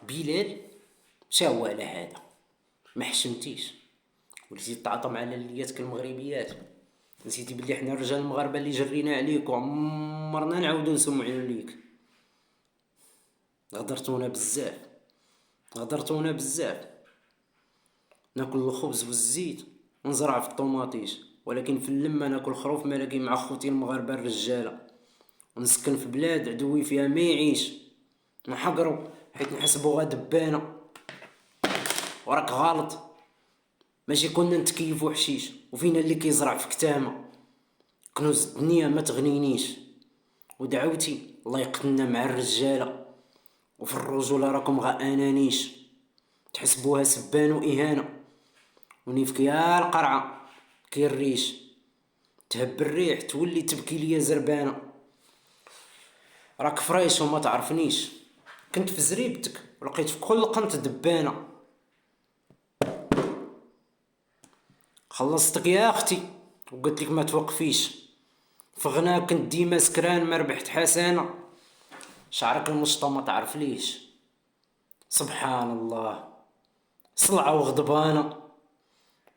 بلال مشى هو على هذا، ما حشمتيش، وليتي تتعاطى مع لياتك المغربيات. نسيتي بلي حنا الرجال المغاربه اللي جرينا عليك وعمرنا نعاودو نسمعو ليك. غدرتونا بزاف، غدرتونا بزاف. ناكل الخبز والزيت ونزرع في الطوماطيش، ولكن في اللمة ناكل خروف ملاقي مع خوتي المغاربة الرجالة، ونسكن في بلاد عدوي فيها ما يعيش، نحقرو حيت نحسبوها دبانة. وراك غلط، ماشي كنا نتكيفو حشيش وفينا اللي كيزرع في كتامة. كنوز الدنيا ما تغنينيش، ودعوتي الله يقتلنا مع الرجالة، وفي الرجولة راكم غا انانيش، تحسبوها سبان واهانة، ونيفك يا القرعة كي الريش، تهب الريح تولي تبكي ليا زربانة. راك فريش وما تعرفنيش، كنت في زريبتك ولقيت في كل قنت دبانة. خلصتك يا اختي وقلت لك ما توقفيش، في غناك كنت ديما سكران ما ربحت حسانة. شعرك المشطى ما تعرف ليش، سبحان الله صلعة وغضبانة.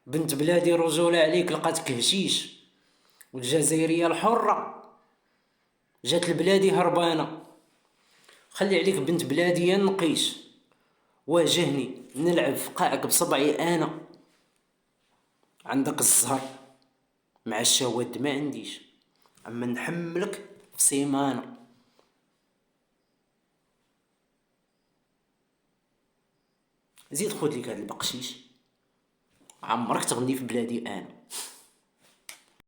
بنت بلادي رجولة عليك لقاتك هشيش، والجزائرية الحرة جات لبلادي هربانة. خلي عليك بنت بلادي يا نقيش، واجهني نلعب في قاعك بصبعي انا. عندك الزهر مع الشواد ما عنديش، اما نحملك في سيمانة. زيد خذ لك هاد البقشيش، عمرك تغني في بلادي انا.